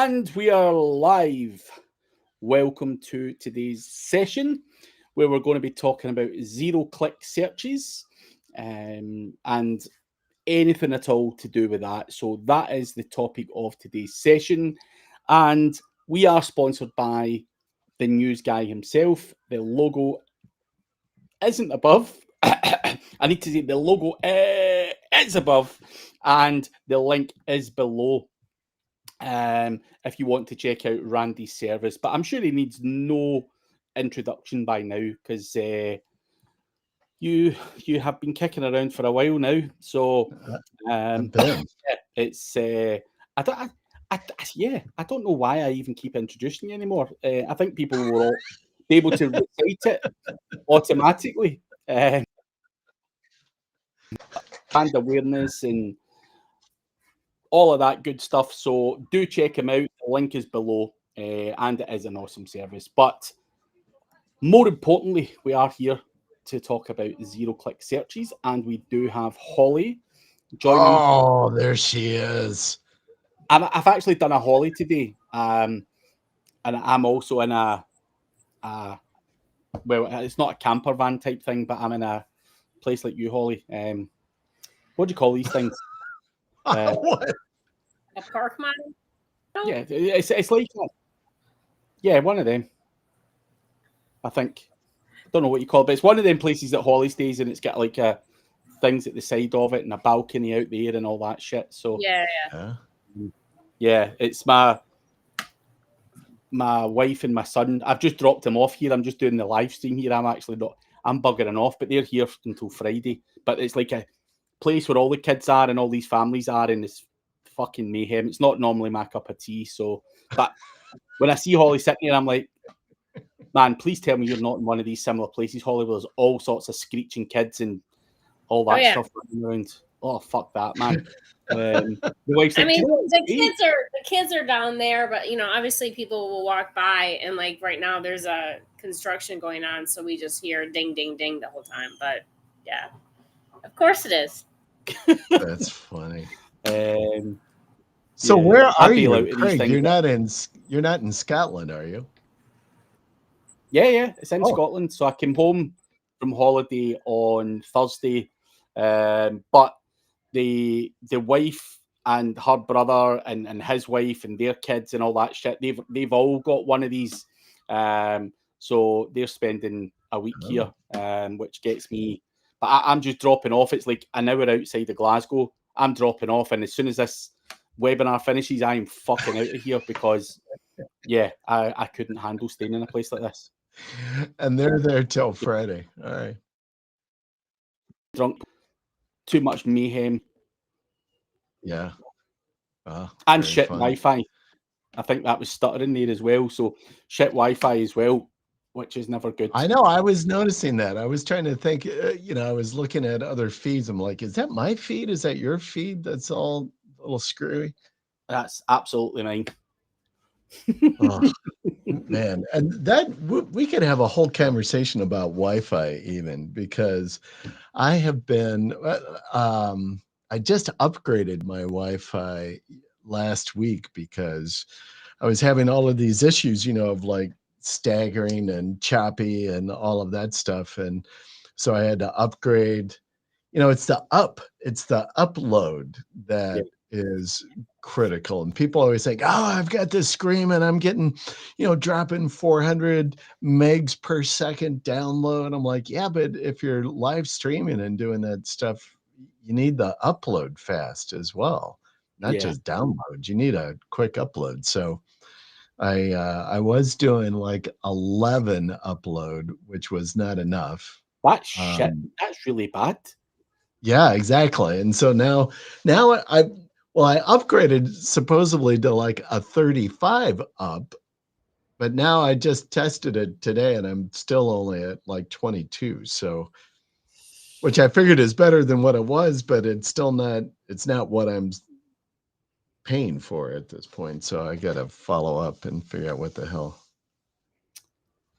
And we are live. Welcome to today's session where we're going to be talking about zero-click searches and anything at all to do with that. So that is the topic of today's session. And we are sponsored by the news guy himself. The logo isn't above. I need to say the logo is above and the link is below. If you want to check out Randy's service, but I'm sure he needs no introduction by now because you have been kicking around for a while now. So it's I don't know why I even keep introducing you anymore. I think people will all be able to recite it automatically. Brand awareness and all of that good stuff. So do check him out. The link is below, and it is an awesome service. But more importantly, we are here to talk about zero-click searches, and we do have Holly joining. Oh, there she is. I've actually done a Holly today, and I'm also in a well, it's not a camper van type thing, but I'm in a place like you, Holly. What do you call these things? What? A park model? Yeah, it's like one of them. I think. I don't know what you call it, but it's one of them places that Holly stays and it's got like things at the side of it and a balcony out there and all that shit. So yeah, it's my wife and my son. I've just dropped them off here. I'm just doing the live stream here. I'm buggering off, but they're here until Friday. But it's like a place where all the kids are and all these families are, and it's fucking mayhem. It's not normally my cup of tea. So, but when I see Holly sitting here, I'm like, man, please tell me you're not in one of these similar places, Holly, where there's all sorts of screeching kids and all that stuff running around. Oh, fuck that, man. The kids are down there, but obviously people will walk by, and like right now there's a construction going on, so we just hear ding, ding, ding the whole time. But yeah, of course it is. That's funny. So where are you, Craig? You're not in Scotland, are you? Yeah, it's in Scotland. So I came home from holiday on Thursday, but the wife and her brother and his wife and their kids and all that shit, they've all got one of these. So they're spending a week here, which gets me. But I'm just dropping off. It's like an hour outside of Glasgow. I'm dropping off, and as soon as this webinar finishes, I'm fucking out of here because, I couldn't handle staying in a place like this. And they're there till Friday. All right. Drunk. Too much mayhem. Yeah. And shit Wi-Fi. I think that was stuttering there as well. So shit Wi-Fi as well, which is never good. I know. I was noticing that. I was trying to think, I was looking at other feeds. I'm like, is that my feed? Is that your feed? That's all a little screwy. That's absolutely mine. Oh, man, and that we could have a whole conversation about Wi-Fi even, because I have been I just upgraded my Wi-Fi last week because I was having all of these issues, of like staggering and choppy and all of that stuff, and so I had to upgrade. It's the upload that is critical, and people always think, oh, I've got this screaming, I'm getting dropping 400 megs per second download. I'm like, yeah, but if you're live streaming and doing that stuff, you need the upload fast as well, not just download. You need a quick upload. So I was doing like 11 upload, which was not enough. That's shit. That's really bad. Yeah, exactly. And so now I upgraded supposedly to like a 35 up, but now I just tested it today and I'm still only at like 22. So, which I figured is better than what it was, but it's not what I'm paying for at this point. So I got to follow up and figure out what the hell.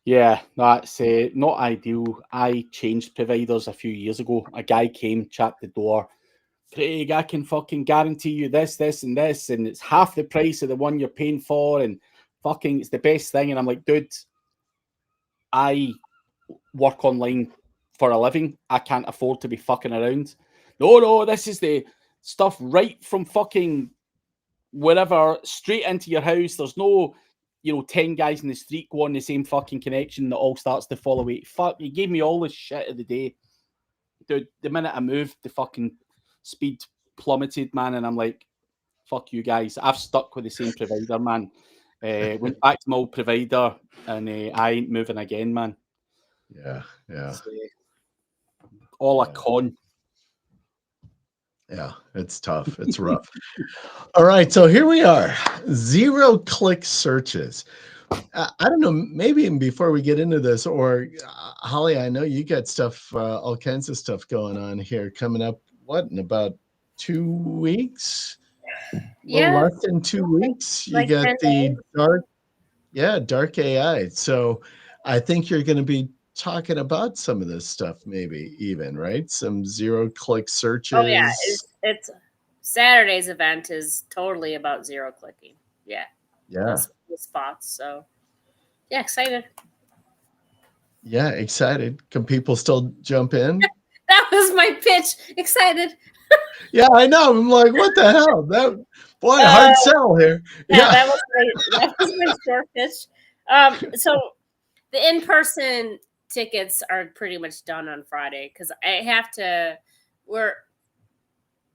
Yeah, that's not ideal. I changed providers a few years ago. A guy came, chapped the door, Craig, I can fucking guarantee you this, this, and this, and it's half the price of the one you're paying for, and fucking it's the best thing. And I'm like, dude, I work online for a living. I can't afford to be fucking around. No, this is the stuff right from fucking wherever straight into your house. There's no, 10 guys in the street go on the same fucking connection that all starts to fall away. Fuck, you gave me all the shit of the day. Dude, the minute I moved, the fucking speed plummeted, man, and I'm like, fuck you guys. I've stuck with the same provider, man. Went back to my old provider, and I ain't moving again, man. Yeah. It's, all a con. Yeah, it's tough. It's rough. All right, so here we are. 0-click searches. I don't know, maybe even before we get into this, or Holly, I know you got stuff, all kinds of stuff going on here coming up, in about 2 weeks? Yeah. Less than 2 weeks. You Like got 10 the days. dark AI. So I think you're going to be talking about some of this stuff, maybe even, right? Some 0-click searches. Oh yeah, it's Saturday's event is totally about 0 clicking. Yeah. Those spots. So yeah, excited. Yeah, excited. Can people still jump in? That was my pitch. Excited. Yeah, I know. I'm like, what the hell? Hard sell here. Yeah, that was my short pitch. So the in-person tickets are pretty much done on Friday because I have to.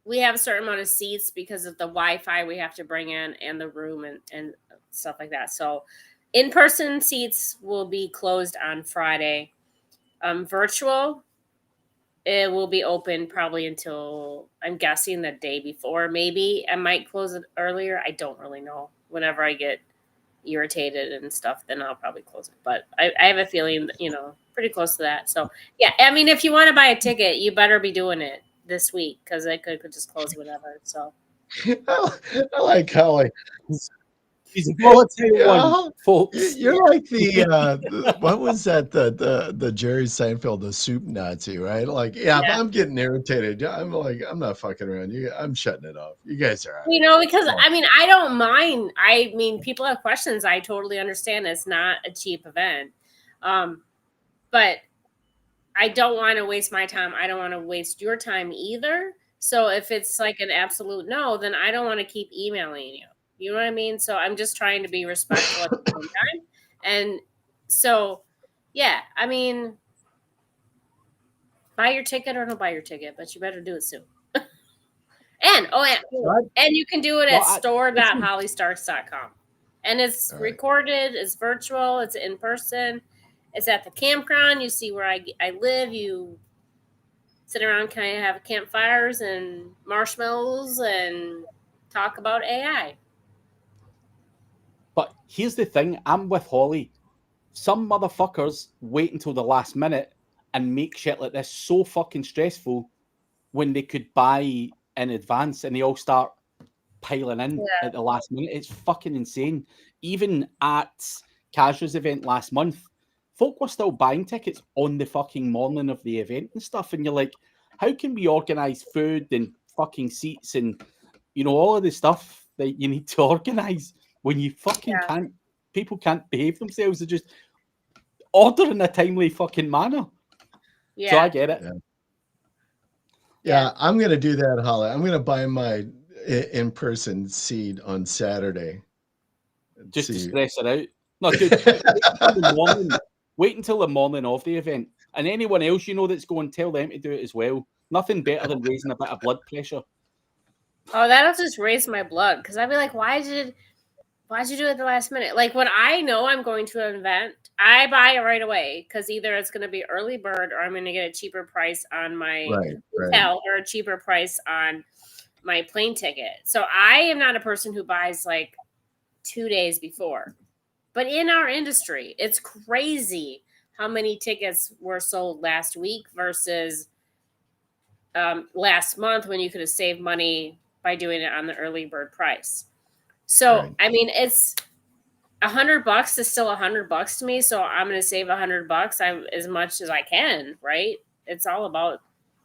We have a certain amount of seats because of the Wi-Fi we have to bring in and the room and stuff like that. So in-person seats will be closed on Friday. Virtual, it will be open probably until, I'm guessing, the day before. Maybe I might close it earlier. I don't really know. Whenever I get irritated and stuff, then I'll probably close it. But I have a feeling, pretty close to that. So yeah, I mean, if you want to buy a ticket, you better be doing it this week because I could just close whenever. So I like Holly. He's a volatile one, folks. You're like the what was that? The Jerry Seinfeld, the soup Nazi, right? Like, if I'm getting irritated, I'm like, I'm not fucking around. I'm shutting it off. You guys are out. Because I mean, I don't mind. I mean, people have questions. I totally understand. It's not a cheap event, but I don't want to waste my time. I don't want to waste your time either. So if it's like an absolute no, then I don't want to keep emailing you. You know what I mean? So I'm just trying to be respectful at the same time. And so, yeah, I mean, buy your ticket or don't buy your ticket, but you better do it soon. and you can do it at store.hollystarks.com. And it's recorded, it's virtual, it's in person, it's at the campground. You see where I live. You sit around, kind of have campfires and marshmallows and talk about AI. But here's the thing, I'm with Holly. Some motherfuckers wait until the last minute and make shit like this so fucking stressful when they could buy in advance, and they all start piling in at the last minute. It's fucking insane. Even at Casual's event last month, folk were still buying tickets on the fucking morning of the event and stuff. And you're like, how can we organize food and fucking seats and, all of the stuff that you need to organize when you fucking can't, people can't behave themselves? They're just order in a timely fucking manner. Yeah. So I get it. Yeah, I'm going to do that, Holly. I'm going to buy my in-person seat on Saturday. Just to stress it out. No, dude, wait until the morning of the event. And anyone else that's going, tell them to do it as well. Nothing better than raising a bit of blood pressure. Oh, that'll just raise my blood. Because I'd be like, why'd you do it at the last minute? Like, when I know I'm going to an event, I buy it right away. Because either it's going to be early bird or I'm going to get a cheaper price on my hotel or a cheaper price on my plane ticket. So I am not a person who buys like 2 days before. But in our industry, it's crazy how many tickets were sold last week versus last month when you could have saved money by doing it on the early bird price. So, I mean, it's $100 is still $100 to me. So I'm going to save $100 as much as I can, right? It's all about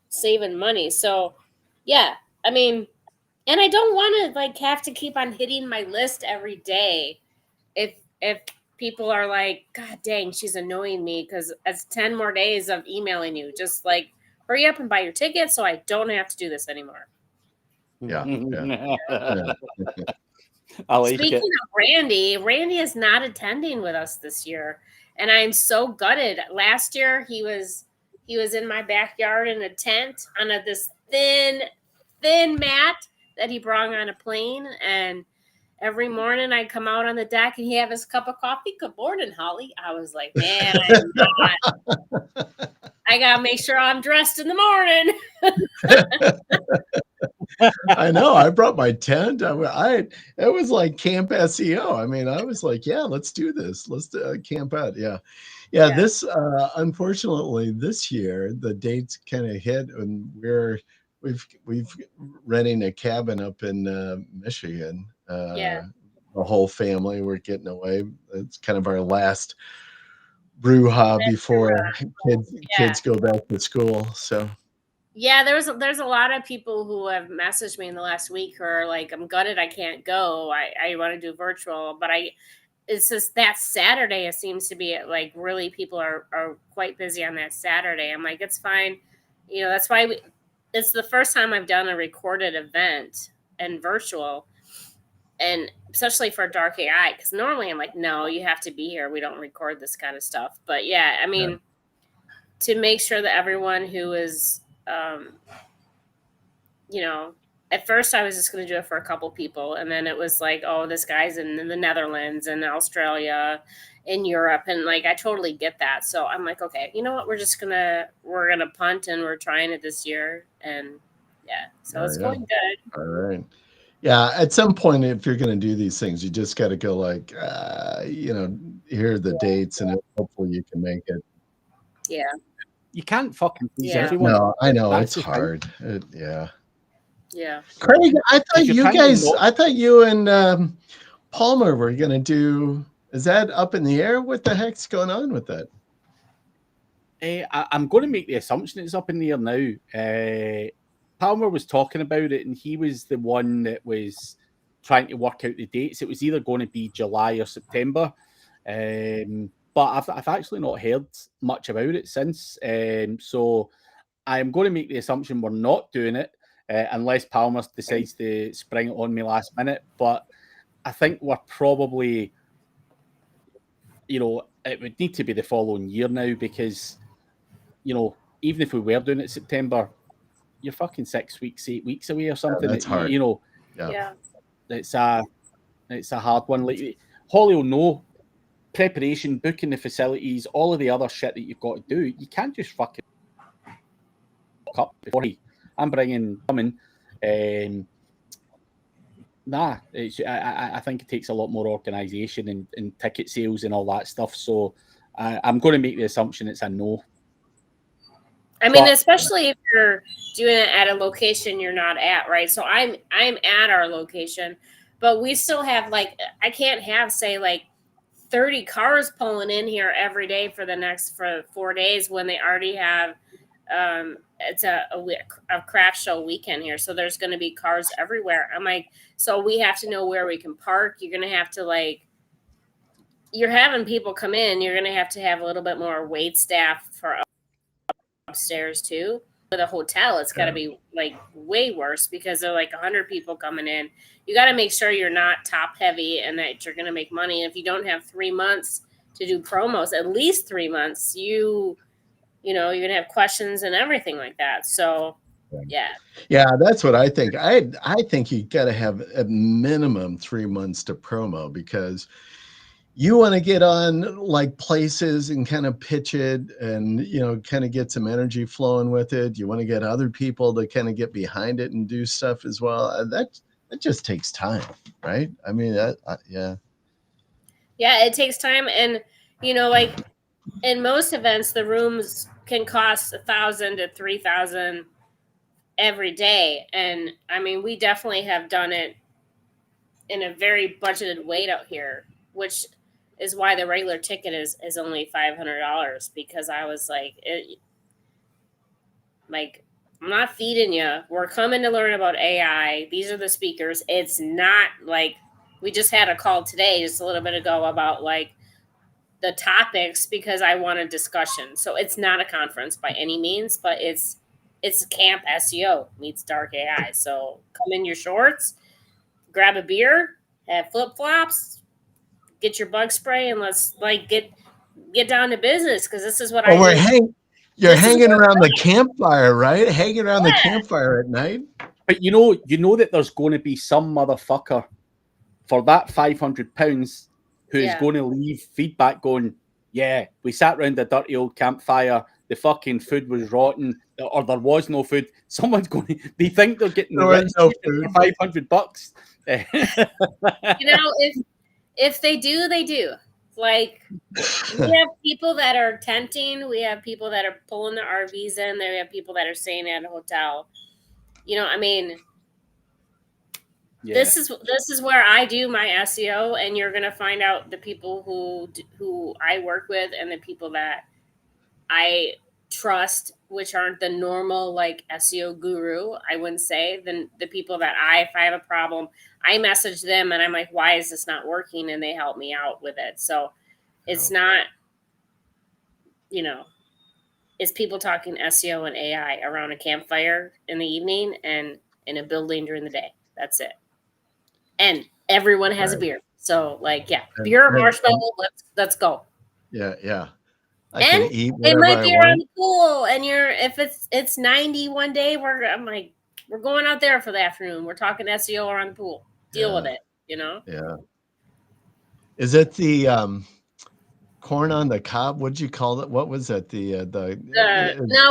saving money. So yeah, I mean, and I don't want to like have to keep on hitting my list every day. If people are like, God dang, she's annoying me because it's 10 more days of emailing you. Just like hurry up and buy your ticket so I don't have to do this anymore. Yeah. I like Speaking it. of Randy is not attending with us this year, and I'm so gutted. Last year he was in my backyard in a tent on this thin mat that he brought on a plane, and every morning I come out on the deck and he have his cup of coffee. Good morning, Holly. I was like, man, I gotta make sure I'm dressed in the morning. I know. I brought my tent. It was like Camp SEO. I mean, I was like, yeah, let's do this. Let's camp out. Yeah. Yeah. This unfortunately this year the dates kind of hit, and we've renting a cabin up in Michigan. Yeah. The whole family, we're getting away. It's kind of our last brouhaha before kids go back to school. So yeah, there's a lot of people who have messaged me in the last week who are like, I'm gutted I can't go. I want to do virtual, but it's just that Saturday it seems to be like really people are quite busy on that Saturday. I'm like, it's fine. You know, that's why it's the first time I've done a recorded event and virtual, and especially for Dark AI, because normally I'm like, no, you have to be here. We don't record this kind of stuff. But yeah, I mean, to make sure that everyone who is, you know, at first I was just going to do it for a couple people. And then it was like, oh, this guy's in the Netherlands and Australia, in Europe. And like, I totally get that. So I'm like, okay, you know what? We're going to punt, and we're trying it this year. And yeah, so it's going good. All right. Yeah, at some point, if you're going to do these things, you just got to go like, here are the dates, and hopefully you can make it. Yeah. You can't fucking please Yeah. everyone. No, I know That's it's the thing. hard. Yeah. Craig, I If thought you're you trying to guys, not- I thought you and Palmer were going to do. Is that up in the air? What the heck's going on with that? I'm going to make the assumption it's up in the air now. Palmer was talking about it, and he was the one that was trying to work out the dates. It was either going to be July or September, but I've actually not heard much about it since. So I'm going to make the assumption we're not doing it unless Palmer decides to spring it on me last minute. But I think we're probably, it would need to be the following year now because, even if we were doing it September, you're fucking 6 weeks, 8 weeks away or something. That's hard. Yeah. It's a hard one. Like Holly will know preparation, booking the facilities, all of the other shit that you've got to do. You can't just fucking up before I'm bringing coming. I think it takes a lot more organisation and ticket sales and all that stuff. So I'm going to make the assumption it's a no. I mean, especially if you're doing it at a location you're not at, right? So I'm at our location, but we still have I can't have say 30 cars pulling in here every day for 4 days when they already have it's a craft show weekend here, so there's going to be cars everywhere. I'm like, so we have to know where we can park. You're going to have to you're having people come in. You're going to have a little bit more wait staff for upstairs too. With a hotel, it's got to be way worse because they're 100 people coming in. You got to make sure you're not top heavy and that you're going to make money. And if you don't have 3 months to do promos, at least 3 months, you're going to have questions and everything like that. So yeah, that's what I think. I think you got to have a minimum 3 months to promo because you want to get on places and kind of pitch it and kind of get some energy flowing with it. You want to get other people to kind of get behind it and do stuff as well. That just takes time, right? I mean, yeah, it takes time. And in most events, the rooms can cost $1,000 to $3,000 every day. And I mean, we definitely have done it in a very budgeted way out here, which is why the regular ticket is only $500 because I was I'm not feeding you. We're coming to learn about AI. These are the speakers. It's not like we just had a call today, just a little bit ago, about like the topics because I want a discussion. So it's not a conference by any means, but it's camp SEO meets dark AI. So come in your shorts, grab a beer, have flip flops, get your bug spray, and let's like get down to business because this is what I Oh, do. you're This is hanging what around the campfire, right? Hanging around the yeah. campfire at night. But you know that there's going to be some motherfucker for that £500 who's Yeah. going to leave feedback going, yeah, we sat around a dirty old campfire, the fucking food was rotten, or there was no food. Someone's going to, they think they're getting the There was rich no treatment food. for $500. You know, if they do, they do. Like we have people that are tenting, we have people that are pulling their RVs in, we have people that are staying at a hotel. You know, I mean, Yeah. this is where I do my SEO, and you're gonna find out the people who I work with and the people that I trust, which aren't the normal like SEO guru. I wouldn't say the people that if I have a problem, I message them and I'm like, why is this not working? And they help me out with it. So it's not, you know, it's people talking SEO and AI around a campfire in the evening and in a building during the day. That's it. And everyone has a beer. So like, yeah, beer or marshmallow, let's go. Yeah. I And can eat it whatever might I be around want. the pool, and if it's 90 one day, I'm like, we're going out there for the afternoon. We're talking SEO around the pool. Deal with it, you know? Yeah. Is it the corn on the cob? What'd you call it? What was it? No,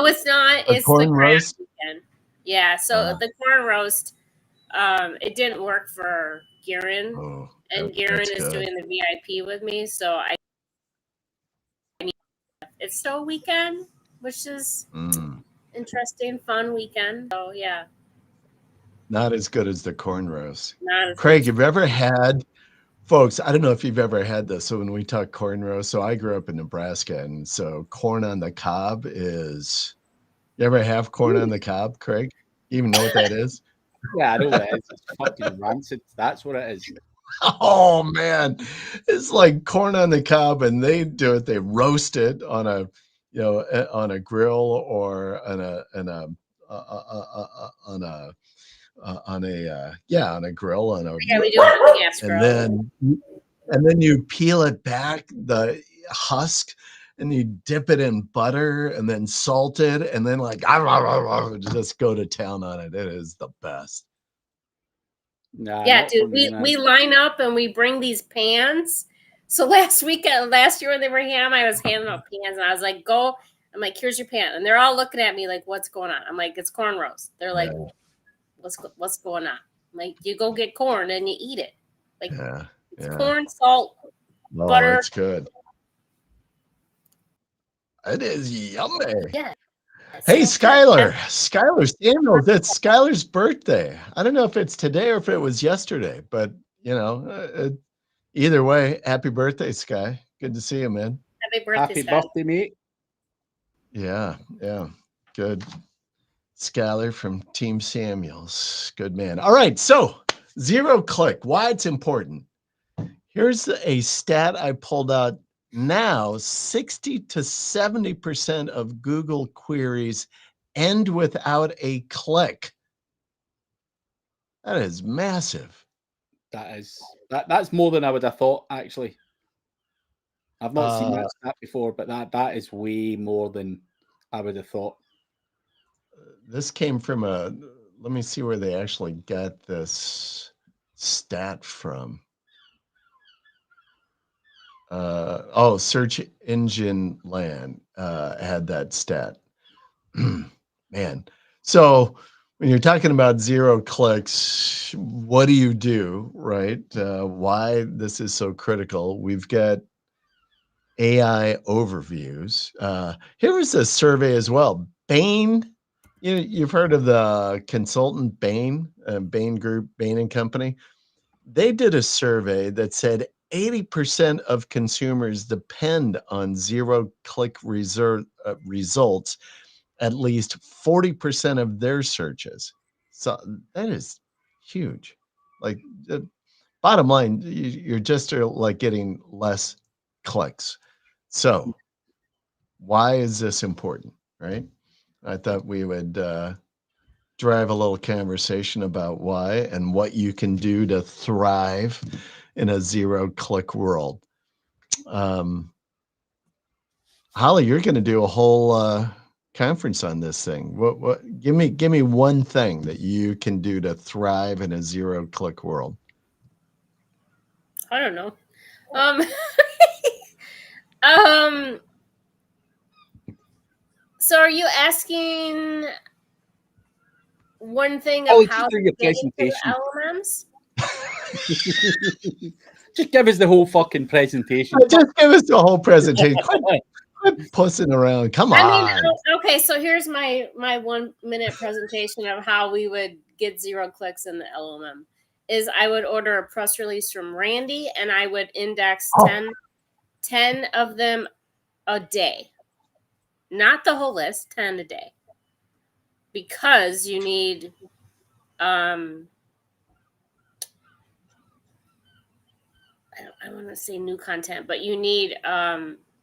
it's not. A It's the corn craft roast? weekend. Yeah, so the corn roast, it didn't work for Garen, Oh, and Garen that's is good. doing the VIP with me, so it's still weekend, which is interesting, fun weekend. So yeah. Not as good as the corn roast. Not as Craig, have you ever had, folks, I don't know if you've ever had this. So when we talk corn roast, so I grew up in Nebraska, and so corn on the cob is, you ever have corn on the cob, Craig? You even know what that is? Yeah, I know what it is. It's fucking rancid. That's what it is. Oh man, it's like corn on the cob, and they do it. They roast it on a, on a grill or on a on a grill Yeah, we do it on the gas and grill. then you peel it back, the husk, and you dip it in butter and then salt it, and then like just go to town on it. It is the best. Nah, Yeah, not for dude, me, man. we line up and we bring these pans. So last year when they were ham, I was handing out pans and I was like, go. I'm like, here's your pan. And they're all looking at me like, what's going on? I'm like, it's corn roast. They're like, what's going on? I'm like, you go get corn and you eat it. Like, it's corn, salt, butter. It's good. It is yummy. Yeah. Hey, Skylar Samuels, it's Skylar's birthday. I don't know if it's today or if it was yesterday, but either way, happy birthday, Sky. Good to see you, man. Happy birthday, mate. Yeah, good. Skylar from Team Samuels. Good man. All right, so zero click, why it's important. Here's a stat I pulled out. Now, 60 to 70% of Google queries end without a click. That is massive. That's more than I would have thought, actually. I've not seen that stat before, but that is way more than I would have thought. This came from let me see where they actually got this stat from. Search Engine Land had that stat. Man. So when you're talking about zero clicks, what do you do, right? Why this is so critical. We've got AI overviews. Here was a survey as well. Bain, you've heard of the consultant Bain, Bain Group, Bain and Company. They did a survey that said 80% of consumers depend on zero-click results, at least 40% of their searches. So that is huge. Like, bottom line, you're just like getting less clicks. So why is this important, right? I thought we would drive a little conversation about why and what you can do to thrive in a zero-click world. Holly, you're going to do a whole conference on this thing. What? Give me one thing that you can do to thrive in a zero-click world. I don't know. Um, so are you asking one thing Oh, of just how do to your get into the presentation. LLMs? Just give us the whole fucking presentation. Just give us the whole presentation. Quit pussing around. Come on. I mean, okay, so here's my 1 minute presentation of how we would get 0 clicks in the LLM. Is I would order a press release from Randy and I would index 10 of them a day. Not the whole list, 10 a day. Because you need I want to say new content, but you need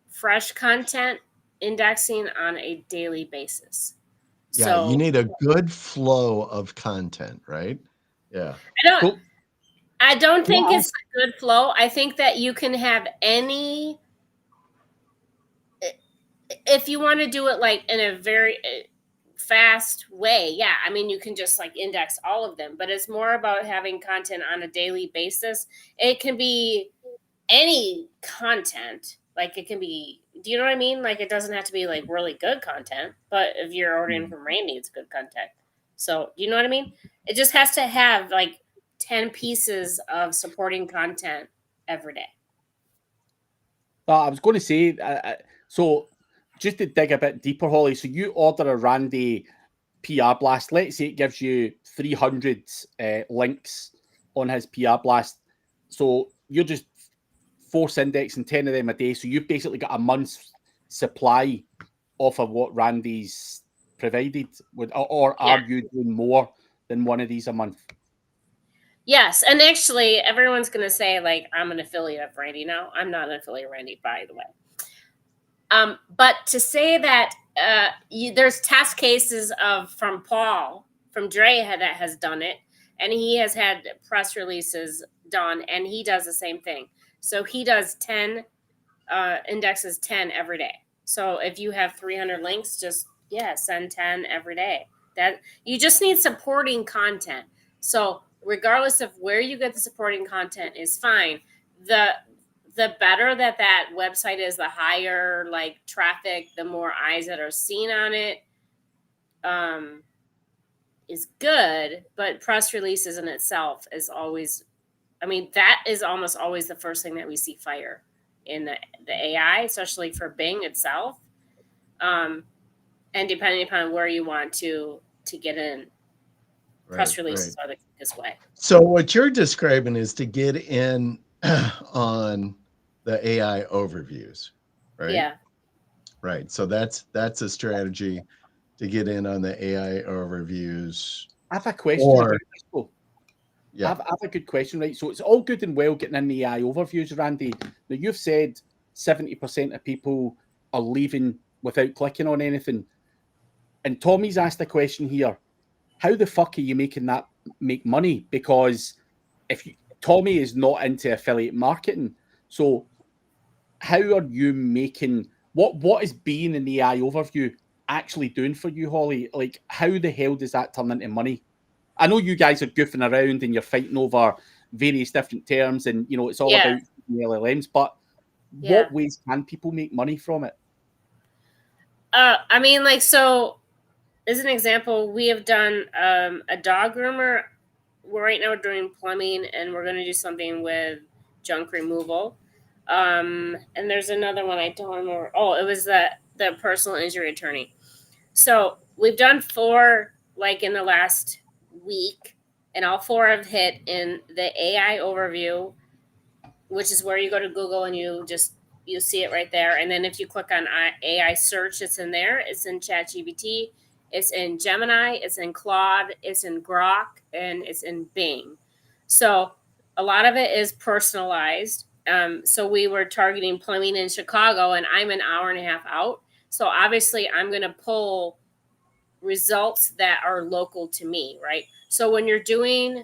fresh content indexing on a daily basis. Yeah, So you need a good flow of content, right? Yeah. I don't think it's a good flow. I think that you can have any, if you want to do it like in a very fast way. Yeah, I mean, you can just like index all of them, but it's more about having content on a daily basis. It can be any content. Like it can be, do you know what I mean? Like it doesn't have to be like really good content, but if you're ordering from Randy, it's good content. So, you know what I mean? It just has to have like 10 pieces of supporting content every day. I was going to say, so just to dig a bit deeper, Holly, so you order a Randy PR blast. Let's say it gives you 300 links on his PR blast. So you're just force indexing 10 of them a day. So you've basically got a month's supply off of what Randy's provided. Or are you doing more than one of these a month? Yes, and actually, everyone's going to say, like, I'm an affiliate of Randy. No, I'm not an affiliate of Randy, by the way. But to say that there's test cases from Paul, from Dre, that has done it, and he has had press releases done, and he does the same thing. So he does 10, indexes 10 every day. So if you have 300 links, just, send 10 every day. That you just need supporting content. So regardless of where you get the supporting content is fine. The better that website is, the higher like traffic, the more eyes that are seen on it, is good. But press releases in itself is always, I mean, that is almost always the first thing that we see fire in the AI, especially for Bing itself. And depending upon where you want to get in, press releases are the quickest way. So what you're describing is to get in on the AI overviews, right? Yeah. Right. So that's a strategy to get in on the AI overviews. I have a question about this, though. Yeah. I have a good question, right? So it's all good and well getting in the AI overviews, Randy. Now, you've said 70% of people are leaving without clicking on anything. And Tommy's asked a question here. How the fuck are you making that make money? Because Tommy is not into affiliate marketing. So how are you making, what is being in the AI overview actually doing for you, Holly? Like, how the hell does that turn into money? I know you guys are goofing around and you're fighting over various different terms and, it's all about LLMs, but what ways can people make money from it? I mean, like, so as an example, we have done a dog groomer. Right now we're doing plumbing and we're going to do something with junk removal. And there's another one I don't remember. Oh, it was the personal injury attorney. So we've done 4 like in the last week, and all 4 have hit in the AI overview, which is where you go to Google and you just you'll see it right there. And then if you click on AI search, it's in there. It's in ChatGPT. It's in Gemini. It's in Claude. It's in Grok, and it's in Bing. So a lot of it is personalized. So we were targeting plumbing in Chicago, and I'm an hour and a half out. So obviously, I'm going to pull results that are local to me, right? So when you're doing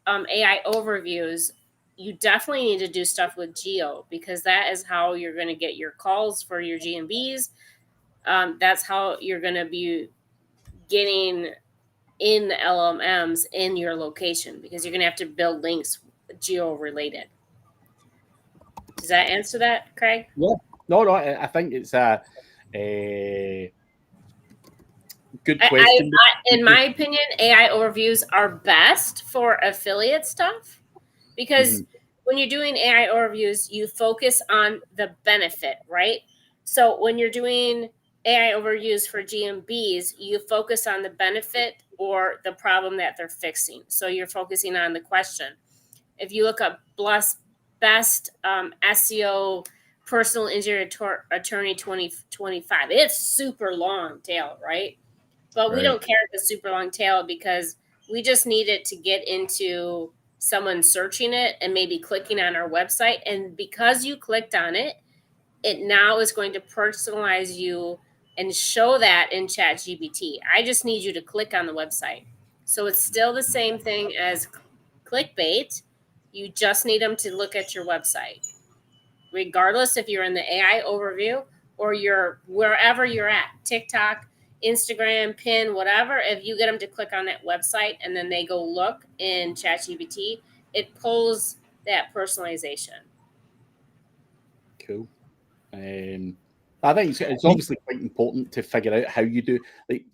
AI overviews, you definitely need to do stuff with geo, because that is how you're going to get your calls for your GMBs. That's how you're going to be getting in the LLMs in your location, because you're going to have to build links geo related. Does that answer that, Craig? Yeah. No, I think it's a good question. In my opinion, AI overviews are best for affiliate stuff, because when you're doing AI overviews, you focus on the benefit, right? So when you're doing AI overviews for GMBs, you focus on the benefit or the problem that they're fixing. So you're focusing on the question. If you look up best SEO personal injury attorney 2025, it's super long tail, right? But we don't care if it's super long tail, because we just need it to get into someone searching it and maybe clicking on our website. And because you clicked on it, it now is going to personalize you and show that in ChatGPT. I just need you to click on the website. So it's still the same thing as clickbait. You just need them to look at your website, regardless if you're in the AI overview or you're wherever you're at, TikTok, Instagram, Pin, whatever. If you get them to click on that website and then they go look in ChatGPT, it pulls that personalization. Cool. I think it's obviously quite important to figure out how you do. Like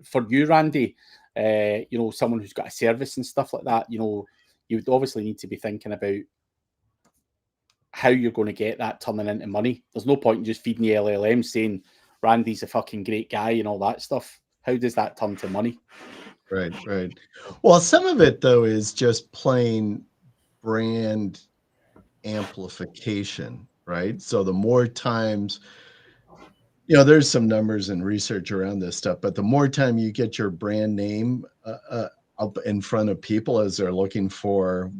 for you, Randy, someone who's got a service and stuff like that, you would obviously need to be thinking about how you're going to get that turning into money. There's no point in just feeding the LLM saying Randy's a fucking great guy and all that stuff. How does that turn to money? Right. Well, some of it though is just plain brand amplification, right? So the more times, there's some numbers and research around this stuff, but the more time you get your brand name up in front of people as they're looking for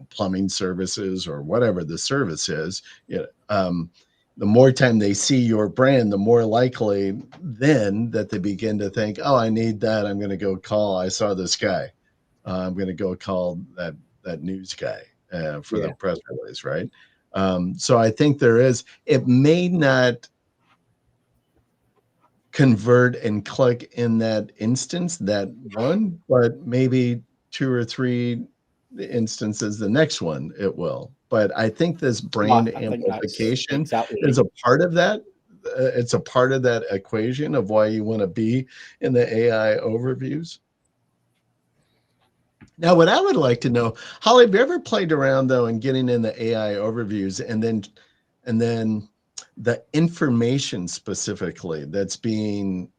plumbing services or whatever the service is, the more time they see your brand, the more likely then that they begin to think, oh, I need that. I'm going to go call. I saw this guy. I'm going to go call that news guy for the press release, right? So I think it may not convert and click in that instance, that one, but maybe 2 or 3 instances, the next one it will. But I think this brand amplification is a part of that. It's a part of that equation of why you want to be in the AI overviews. Now, what I would like to know, Holly, have you ever played around though in getting in the AI overviews and then the information specifically that's being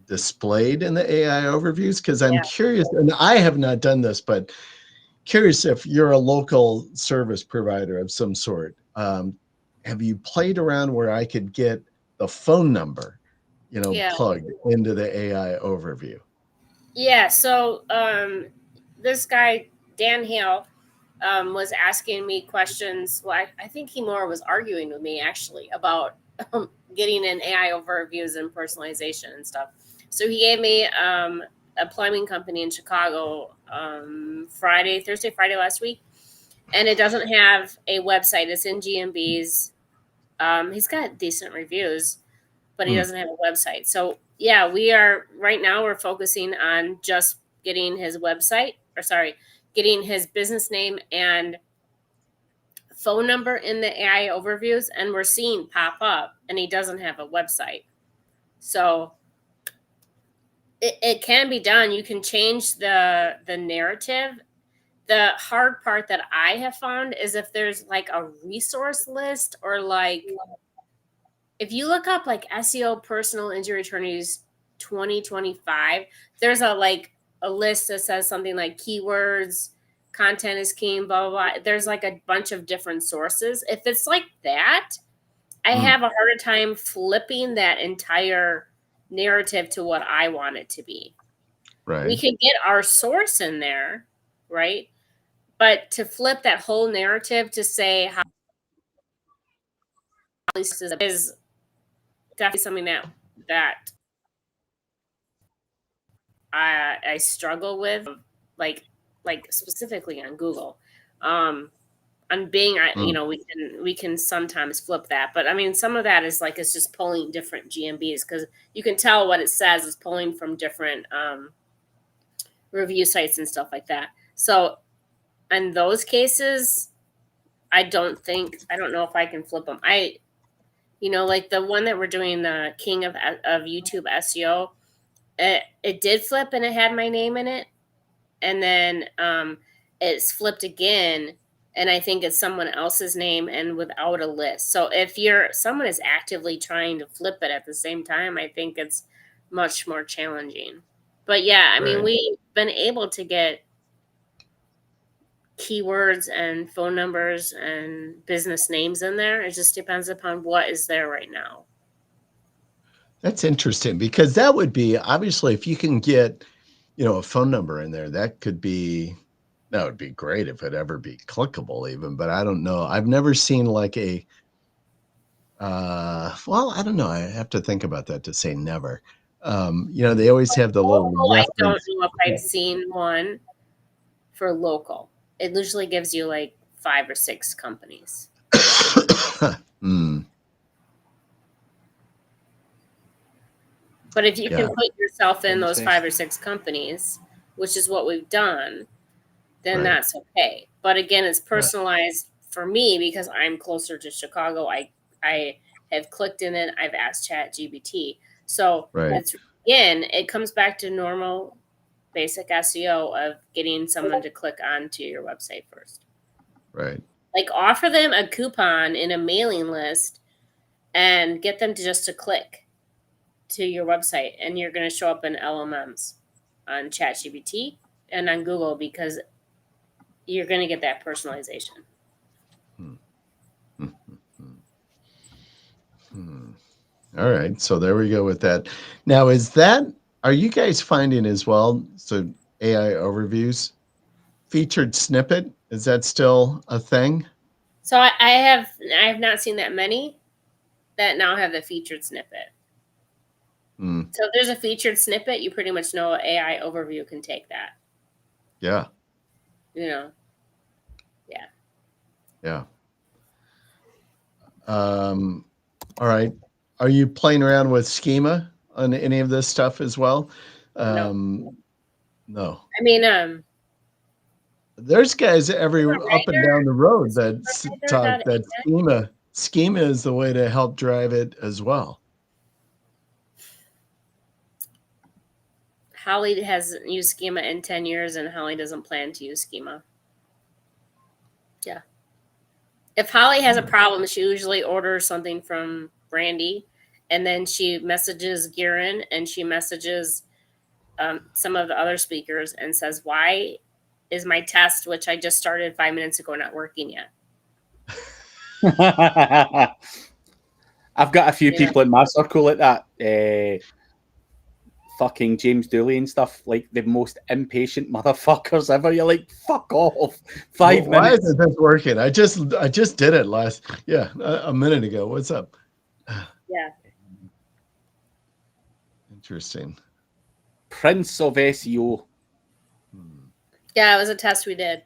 displayed in the AI overviews? Because I'm curious, and I have not done this, but curious if you're a local service provider of some sort. Have you played around where I could get the phone number, plugged into the AI overview? Yeah. So this guy, Dan Hale, was asking me questions. Well, I think he more was arguing with me actually about getting in AI overviews and personalization and stuff. So he gave me a plumbing company in Chicago Thursday, Friday last week, and it doesn't have a website. It's in GMBs. He's got decent reviews, but he doesn't have a website. So yeah, we're focusing on just getting his website, getting his business name and phone number in the AI overviews, and we're seeing pop up, and he doesn't have a website. So it can be done. You can change the narrative. The hard part that I have found is if there's like a resource list, or like if you look up like SEO personal injury attorneys 2025, there's a list that says something like keywords, content is king, blah, blah, blah. There's like a bunch of different sources. If it's like that, I have a harder time flipping that entire narrative to what I want it to be. Right. We can get our source in there, right? But to flip that whole narrative to say how this is definitely something that I struggle with, like specifically on Google. On Bing, we can sometimes flip that, but I mean, some of that is like it's just pulling different GMBs because you can tell what it says is pulling from different review sites and stuff like that. So in those cases, I don't know if I can flip them. Like the one that we're doing, the King of YouTube SEO, it did flip and it had my name in it, and then it's flipped again, and I think it's someone else's name and without a list. So if someone is actively trying to flip it at the same time, I think it's much more challenging. But yeah, I mean, we've been able to get keywords and phone numbers and business names in there. It just depends upon what is there right now. That's interesting, because that would be, obviously, if you can get, a phone number in there, that would be great if it ever be clickable even, but I don't know. I've never seen like a, well, I don't know. I have to think about that to say never. They always have the little Local, I don't reference. know if I've seen one for local. It usually gives you like 5 or 6 companies. But if you can put yourself in those 5 or 6 companies, which is what we've done, then that's okay. But again, it's personalized for me because I'm closer to Chicago. I have clicked in it. I've asked ChatGPT. So it comes back to normal basic SEO of getting someone to click onto your website first. Right. Like offer them a coupon in a mailing list and get them to click to your website, and you're going to show up in LLMs on ChatGPT and on Google because you're going to get that personalization. All right. So there we go with that. Now, are you guys finding as well, so AI overviews, featured snippet, is that still a thing? So I have not seen that many that now have the featured snippet. So if there's a featured snippet, you pretty much know AI overview can take that. Yeah. Yeah. Yeah. All right. Are you playing around with schema on any of this stuff as well? No. I mean, there's guys up and down the road that talk that schema is the way to help drive it as well. Holly hasn't used schema in 10 years, and Holly doesn't plan to use schema. Yeah. If Holly has a problem, she usually orders something from Brandy, and then she messages Garen and she messages some of the other speakers and says, "Why is my test, which I just started 5 minutes ago, not working yet?" I've got a few people in my circle like that. Fucking James Dooley and stuff, like the most impatient motherfuckers ever. You're like, fuck off. 5 minutes. Why isn't this working? I just did it a minute ago. What's up? Yeah. Interesting. Prince of SEO. Yeah, it was a test we did.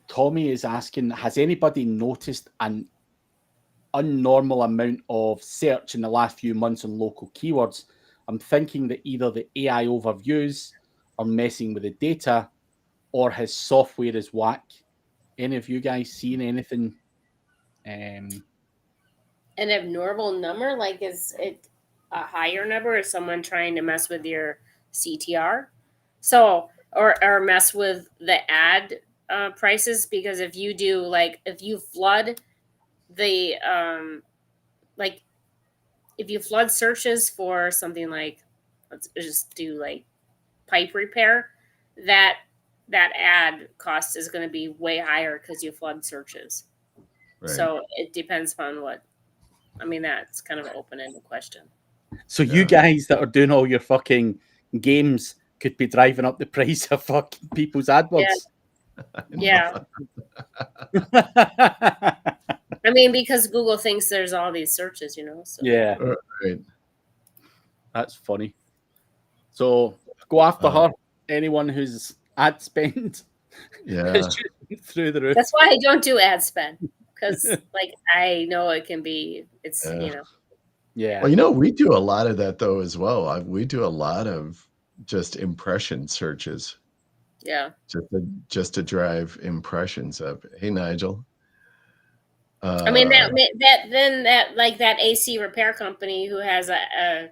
Tommy is asking, has anybody noticed an unnormal amount of search in the last few months on local keywords? I'm thinking that either the AI overviews are messing with the data or his software is whack. Any of you guys seen anything? An abnormal number? Like, is it a higher number? Is someone trying to mess with your CTR? So, or mess with the ad prices? Because if you do, like, if you flood the, if you flood searches for something like, let's just do like pipe repair, that that ad cost is going to be way higher because you flood searches. Right. So it depends on what. I mean, that's kind of an open-ended question. So Yeah. you guys that are doing all your fucking games could be driving up the price of fucking people's AdWords. Yeah. I mean, because Google thinks there's all these searches, you know. So Yeah, Right. that's funny. So go after her. Anyone whose ad spend Yeah. is shooting through the roof. that's why I don't do ad spend, because like I know it can be. It's Yeah. you know. Yeah. Well, you know, we do a lot of that though as well. We do a lot of just impression searches Yeah. just to drive impressions up. Hey, Nigel. I mean that AC repair company who has a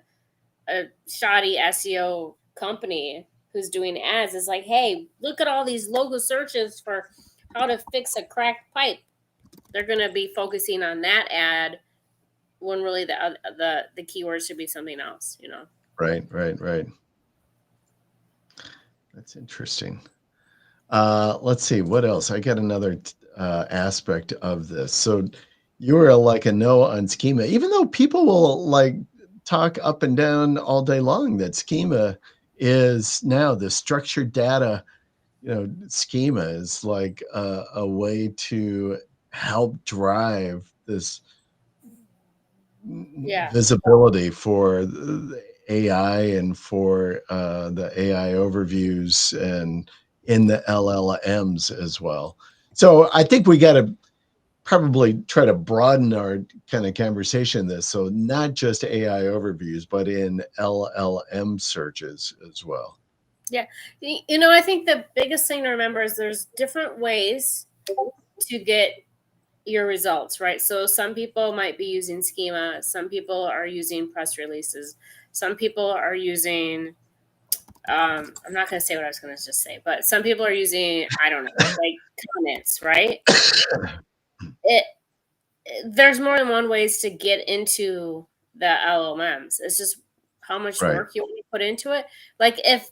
shoddy SEO company who's doing ads is like, hey, look at all these logo searches for how to fix a cracked pipe. They're going to be focusing on that ad when really the keyword should be something else, you know. Right. That's interesting. Let's see what else. I got another aspect of this. So you were like a no on schema, even though people will like talk up and down all day long that schema is now the structured data. You know, schema is like a way to help drive this Yeah. visibility for the AI and for the AI overviews and in the LLMs as well. So I think we got to probably try to broaden our kind of conversation this. So not just AI overviews, but in LLM searches as well. Yeah. You know, I think the biggest thing to remember is there's different ways to get your results, right? So some people might be using schema, some people are using press releases, some people are using I'm not going to say what I was going to just say, but some people are using, I don't know, like comments, right? It there's more than one ways to get into the LLMs. It's just how much Right. work you want to put into it. Like if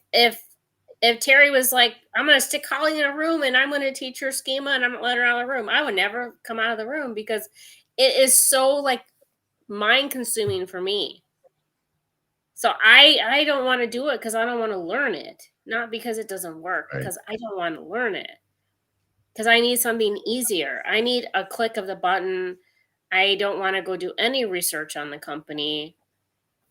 Terry was like, I'm going to stick Holly in a room and I'm going to teach her schema and I'm going to let her out of the room, I would never come out of the room because it is so like mind consuming for me. So I don't want to do it because I don't want to learn it, not because it doesn't work, Right. because I don't want to learn it. Because I need something easier. I need a click of the button. I don't want to go do any research on the company.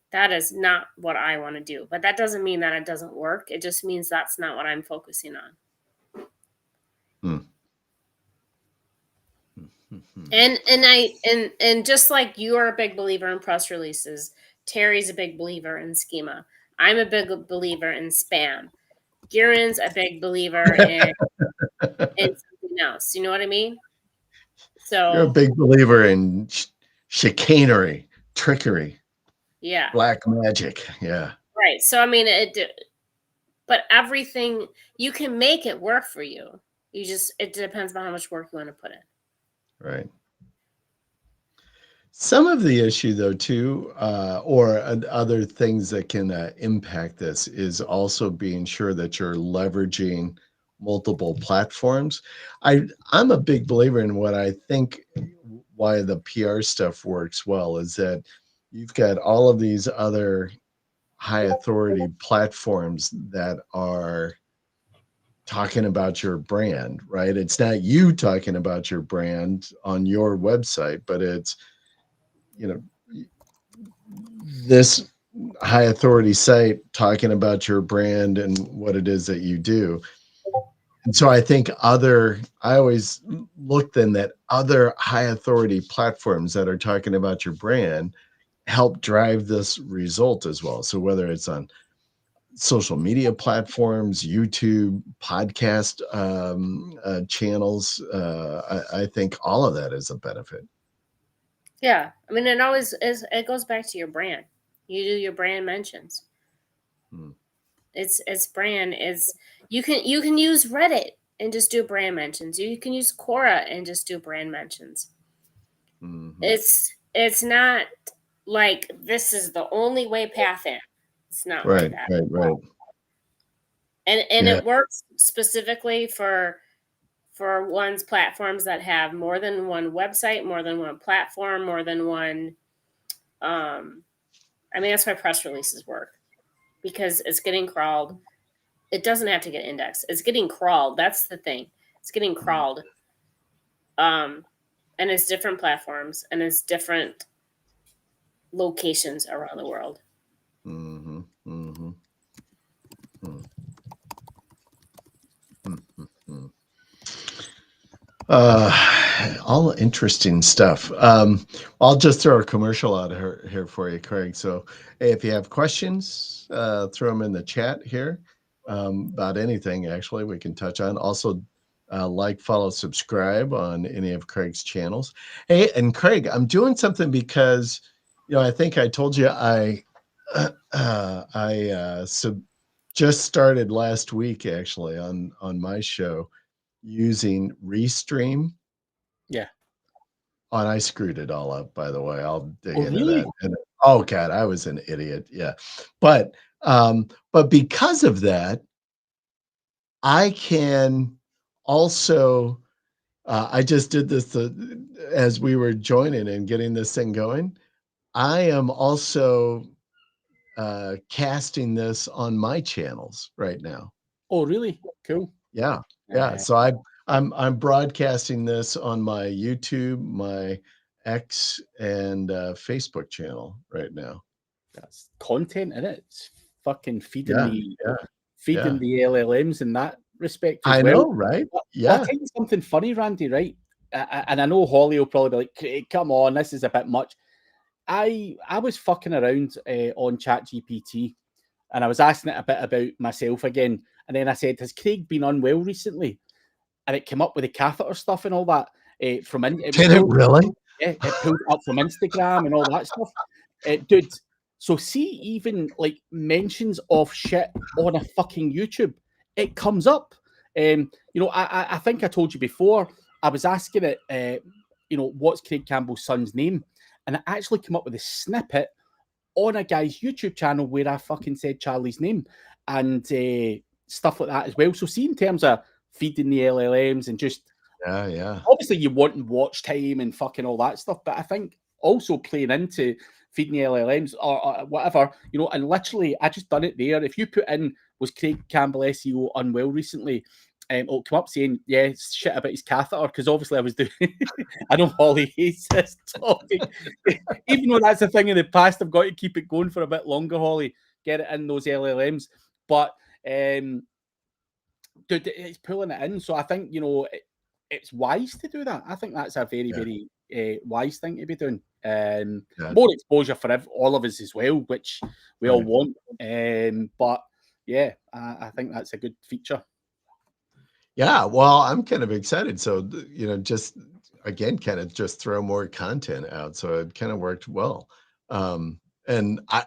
That is not what I want to do. But that doesn't mean that it doesn't work. It just means that's not what I'm focusing on. Hmm. And just like you are a big believer in press releases, Terry's a big believer in schema. I'm a big believer in spam. Gieran's a big believer in something else. You know what I mean? You're a So big believer in chicanery, trickery, yeah, black magic. Yeah. right. So I mean, but everything you can make it work for you. It depends on how much work you want to put in. Right. Some of the issue, though, too, or other things that can impact this is also being sure that you're leveraging multiple platforms. I'm a big believer in what I think why the PR stuff works well is that you've got all of these other high authority platforms that are talking about your brand, right? It's not you talking about your brand on your website, but it's, you know, this high authority site talking about your brand and what it is that you do. And so I think I always look then that other high authority platforms that are talking about your brand help drive this result as well. So whether it's on social media platforms, YouTube, podcast channels, I think all of that is a benefit. Yeah, I mean, it always is. It goes back to your brand. You do your brand mentions. Hmm. It's brand is you can use Reddit and just do brand mentions. You can use Quora and just do brand mentions. Mhm. It's not like this is the only way path in. It's not like Right, that. right. And it works specifically for one's platforms that have more than one website, more than one platform, more than one. I mean, that's why press releases work, because it's getting crawled. It doesn't have to get indexed. It's getting crawled. That's the thing. It's getting crawled. And it's different platforms and it's different locations around the world. Mm-hmm. Mm-hmm. Mm-hmm. All interesting stuff. I'll just throw a commercial out here for you, Craig. So if you have questions, throw them in the chat here about anything, actually, we can touch on. Also, like, follow, subscribe on any of Craig's channels. Hey, and Craig, I'm doing something because, I think I told you I just started last week, actually, on my show, using Restream. Yeah. Oh, and I screwed it all up, by the way. I'll dig into really? that. And, oh God, I was an idiot. Yeah. But because of that, I can also I just did this as we were joining and getting this thing going. I am also casting this on my channels right now. Oh, really? Cool. Yeah. So I'm broadcasting this on my YouTube, my X, and Facebook channel right now. That's content in it. It's fucking feeding Yeah. the LLMs in that respect as I well. know, right? I'll Yeah. tell you something funny, Randy, right? And I know Holly will probably be like, "Craig, come on, this is a bit much." I was fucking around on ChatGPT and I was asking it a bit about myself again. And then I said, "Has Craig been unwell recently?" And it came up with the catheter stuff and all that from it was Did it really? Yeah, it pulled up from Instagram and all that stuff. Dude, so see, even like mentions of shit on a fucking YouTube, it comes up. I think I told you before, I was asking it, what's Craig Campbell's son's name? And it actually came up with a snippet on a guy's YouTube channel where I fucking said Charlie's name and stuff like that as well. So see, in terms of feeding the LLMs and just obviously you want watch time and fucking all that stuff, but I think also playing into feeding the LLMs or whatever, and literally I just done it there. If you put in, was Craig Campbell SEO unwell recently? It'll come up saying, yeah, shit about his catheter, because obviously I was doing I know Holly hates this topic. Even though that's a thing in the past, I've got to keep it going for a bit longer, Holly. Get it in those LLMs. But dude, it's pulling it in. So I think, it's wise to do that. I think that's a very, very wise thing to be doing. More exposure for all of us as well, which we all want. But yeah, I think that's a good feature. Yeah, well, I'm kind of excited. So, just again, kind of just throw more content out. So it kind of worked well. And I,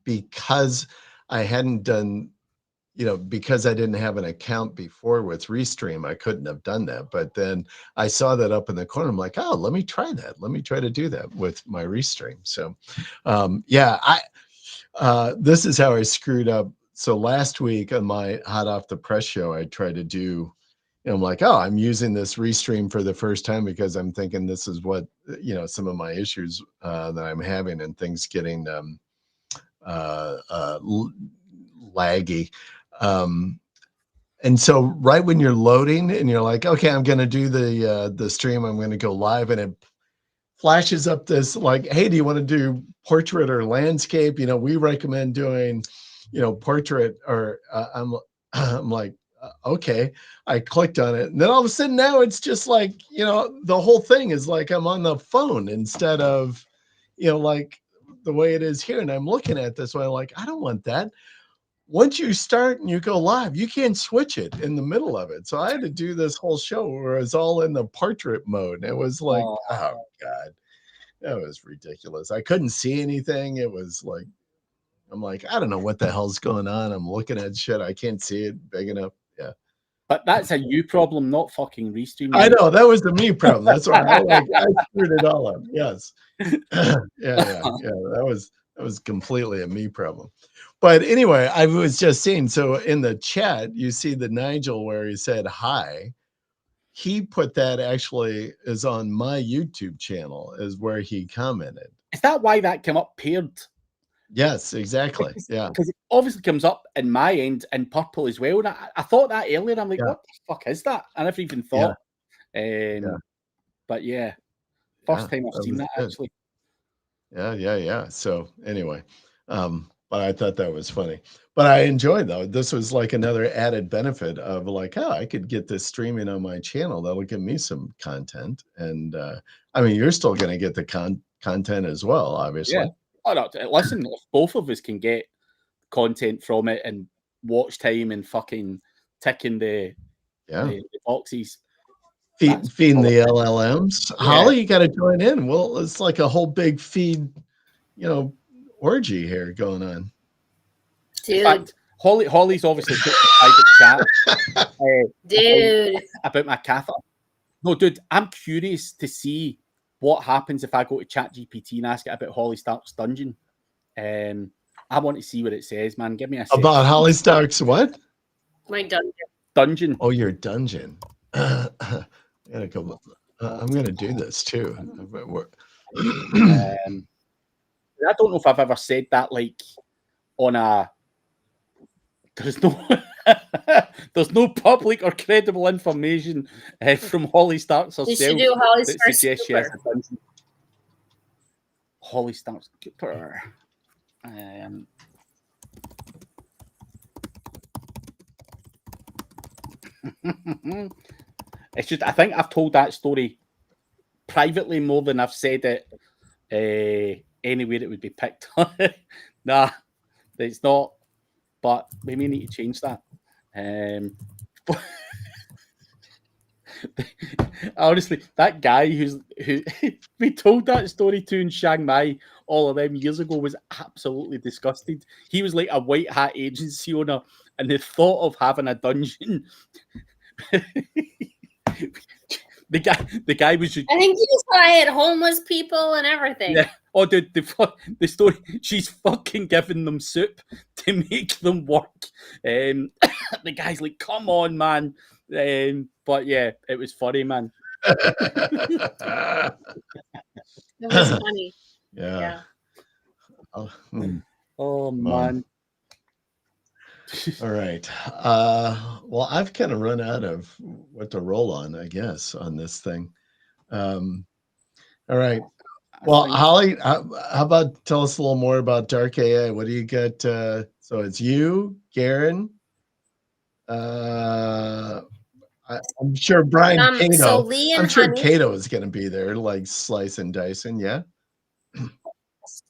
because I hadn't done, because I didn't have an account before with Restream, I couldn't have done that. But then I saw that up in the corner. I'm like, oh, let me try that. Let me try to do that with my Restream. So, this is how I screwed up. So last week on my Hot Off the Press show, I tried to do, I'm like, oh, I'm using this Restream for the first time because I'm thinking this is what, some of my issues that I'm having and things getting laggy. And so right when you're loading and you're like, okay, I'm going to do the stream, I'm going to go live, and it flashes up this like, hey, do you want to do portrait or landscape? We recommend doing, portrait, or I'm like, okay. I clicked on it, and then all of a sudden now it's just like, the whole thing is like I'm on the phone instead of, like the way it is here. And I'm looking at this way, like, I don't want that. Once you start and you go live, you can't switch it in the middle of it. So I had to do this whole show where it was all in the portrait mode. And it was like, oh God, that was ridiculous. I couldn't see anything. It was like, I'm like, I don't know what the hell's going on. I'm looking at shit. I can't see it big enough. Yeah. But that's a you problem, not fucking Restream. I know, that was the me problem. That's why I screwed it all up. Yes. Yeah. That was completely a me problem. But anyway, I was just seeing, so in the chat, you see the Nigel where he said hi. He put that actually is on my YouTube channel, is where he commented. Is that why that came up paired? Yes, exactly. Yeah. Because it obviously comes up in my end in purple as well. And I thought that earlier. I'm like, Yeah. what the fuck is that? I never even Yeah. thought. But yeah, first time I've seen was that good. actually. Yeah. So anyway, but I thought that was funny. But I enjoyed though. This was like another added benefit of like, oh, I could get this streaming on my channel. That'll give me some content. And I mean, you're still going to get the content as well, obviously. Yeah. Oh, no, listen, if both of us can get content from it and watch time and fucking ticking the boxes. Feeding the LLMs. Yeah. Holly, you got to join in. Well, it's like a whole big feed, orgy here going on. Dude. In fact, Holly's obviously put a private chat dude about my catheter. No, dude, I'm curious to see what happens if I go to ChatGPT and ask it about Holly Stark's dungeon. I want to see what it says, man. Give me a second. About Holly Stark's what? My dungeon. Dungeon. Oh, your dungeon. I'm going to do this too. I don't know if I've ever said that like on a. There's no public or credible information from Holly Starks herself. You should do Holly that Stark's suggests she has a Cooper. dungeon. Holly Stark's Cooper. It's just I think I've told that story privately more than I've said it anywhere it would be picked on. Nah, it's not. But we may need to change that. Honestly, that guy who we told that story to in Chiang Mai all of them years ago was absolutely disgusted. He was like a white hat agency owner, and the thought of having a dungeon. The guy was just. I think he just hired homeless people and everything. Yeah. Oh, dude, the story. She's fucking giving them soup to make them work. The guy's like, "Come on, man." But yeah, it was funny, man. It was funny. Yeah. Oh man. All right. Well, I've kind of run out of what to roll on, I guess, on this thing. All right. Well, Holly, how about tell us a little more about Dark AI? What do you get? So it's you, Garen. I'm sure Brian Cato. So Lee and I'm sure Honey. Cato is going to be there, like slice and dicing. Yeah.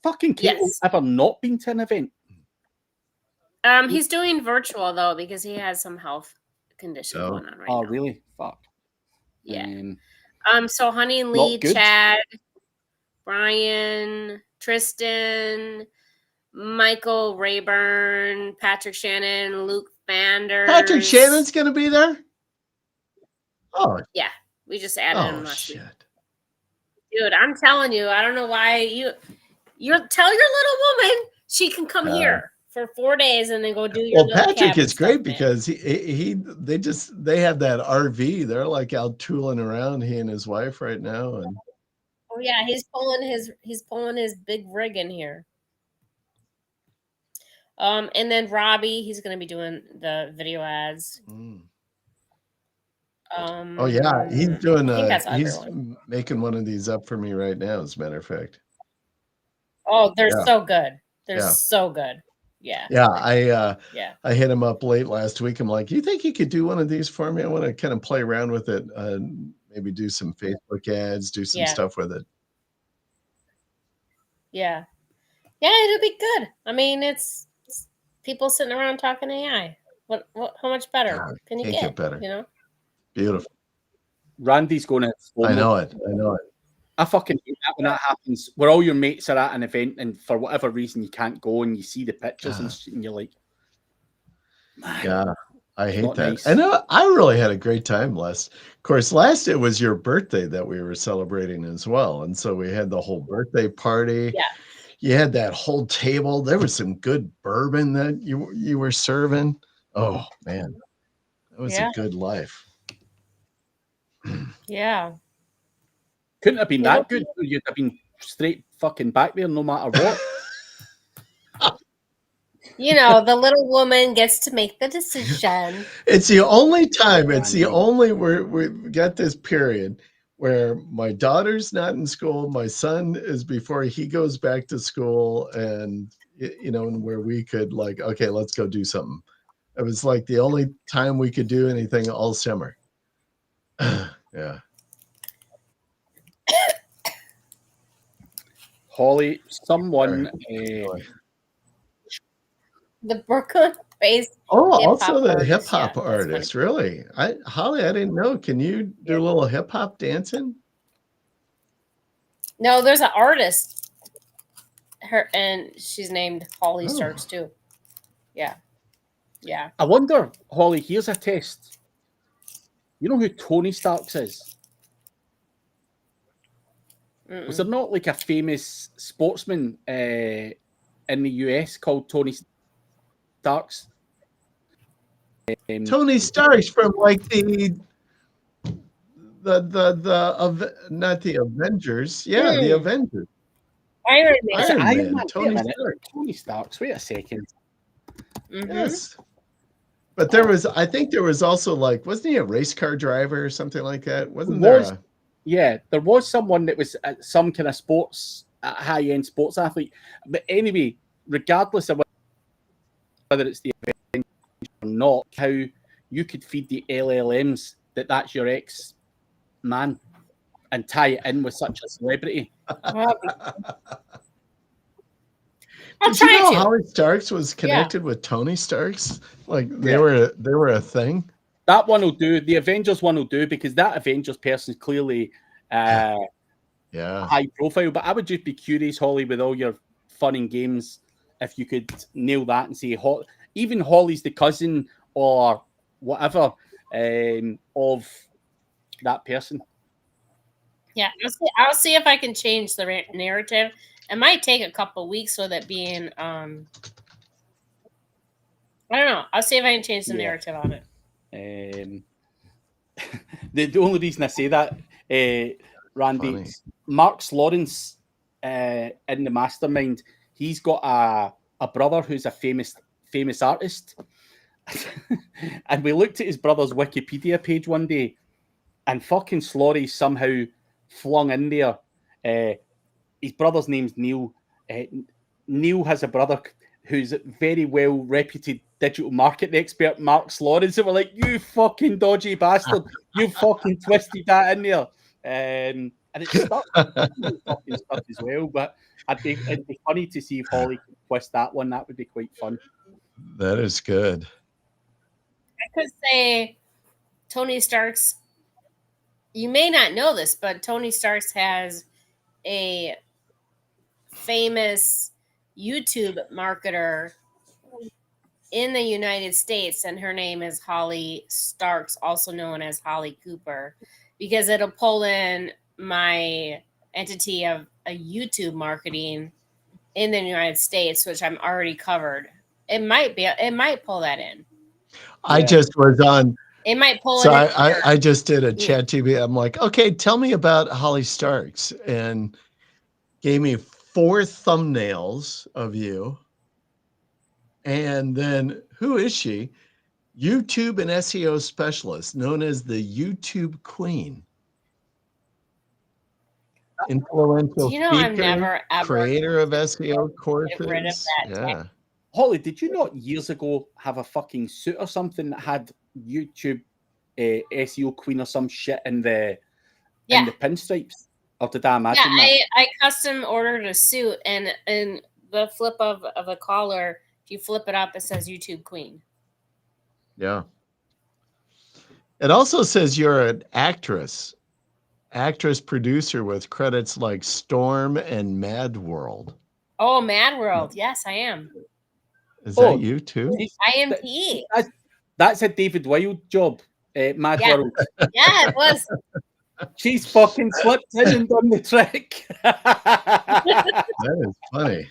Fucking Cato ever not been to an event? He's doing virtual though because he has some health condition going on right now. Oh, really? Fuck. Yeah. So Honey, Lee, Chad, Brian, Tristan, Michael Rayburn, Patrick Shannon, Luke Vander. Patrick Shannon's gonna be there. Oh yeah, we just added him last week. Dude, I'm telling you, I don't know why you tell your little woman she can come here for 4 days and then go do your. Well, Patrick is great because they have that RV. They're like out tooling around, he and his wife right now, and. Oh yeah, he's pulling his big rig in here. And then Robbie, he's gonna be doing the video ads. Oh yeah, he's doing. He's making one of these up for me right now. As a matter of fact. Oh, they're so good. They're so good. Yeah. Yeah, I hit him up late last week. I'm like, you think you could do one of these for me? I want to kind of play around with it. Maybe do some Facebook ads, do some stuff with it. Yeah, it'll be good. I mean, it's people sitting around talking AI. What? How much better can you get better? You know, beautiful. Randy's going to. I know it. I fucking hate that when that happens, where all your mates are at an event and for whatever reason you can't go and you see the pictures and you're like, man, yeah, I hate that. Nice. I know. I really had a great time last. Of course, last it was your birthday that we were celebrating as well, and so we had the whole birthday party. Yeah. you had that whole table. There was some good bourbon that you were serving. Oh man, that was a good life. Yeah. Couldn't have been You know- that good. You'd have been straight fucking back there no matter what. You know, the little woman gets to make the decision. It's the only time. It's the Randy. only we got this period where my daughter's not in school. My son is before he goes back to school, and and where we could like, okay, let's go do something. It was like the only time we could do anything all summer. Yeah. Holly, someone. The Brooklyn-based Also the artist, hip hop yeah, that's artist. Really, Holly, I didn't know. Can you do a little hip hop dancing? No, there's an artist. And she's named Holly Starks too. Yeah. Yeah. I wonder, Holly, here's a test. You know who Tony Starks is? Was there not like a famous sportsman in the US called Tony Starks? Tony Starks from like the not the Avengers. Yeah, the Avengers. Iron Man. Tony Starks. Tony Starks. Wait a second. Yes. But I think there was also like, wasn't he a race car driver or something like that? Yeah, there was someone that was some kind of sports, high-end sports athlete. But anyway, regardless of whether it's the event or not, how you could feed the LLMs that's your ex-man and tie it in with such a celebrity. Did you know Holly Starks was connected with Tony Starks? Like they were a thing. That one will do. The Avengers one will do because that Avengers person is clearly high profile. But I would just be curious, Holly, with all your fun and games, if you could nail that and say, even Holly's the cousin or whatever of that person. Yeah, I'll see if I can change the narrative. It might take a couple weeks with it being, I don't know. I'll see if I can change the narrative on it. The only reason I say that, Randy, Mark Lawrence in the mastermind, he's got a brother who's a famous artist. And we looked at his brother's Wikipedia page one day, and fucking Slorry somehow flung in there. His brother's name's Neil. Neil has a brother who's very well reputed digital marketing expert, Mark Lawrence. And we're like, you fucking dodgy bastard. You fucking twisted that in there. And it stuck. Fucking stuck as well. But it'd be funny to see if Holly could twist that one. That would be quite fun. That is good. I could say Tony Starks. You may not know this, but Tony Starks has a famous YouTube marketer in the United States, and her name is Holly Starks, also known as Holly Cooper, because it'll pull in my entity of a YouTube marketing in the United States, which I'm already covered. It might pull that in. I just was on. It might pull so it in. I just did a chat TV. I'm like, okay, tell me about Holly Starks, and gave me 4 thumbnails of you. And then who is she? YouTube and SEO specialist, known as the YouTube Queen. Influential speaker, I've never ever creator of SEO courses. Yeah. Holly, did you not years ago have a fucking suit or something that had YouTube SEO Queen or some shit in the pinstripes? Or did I imagine that? I custom ordered a suit, and in the flip of a collar, if you flip it up, it says YouTube Queen. Yeah. It also says you're an actress producer with credits like Storm and Mad World. Oh, Mad World. Yes, I am. Is that you too? IMT. That's a David Wild job, Mad World. Yeah, it was. She's fucking slipped in and done the trick. That is funny.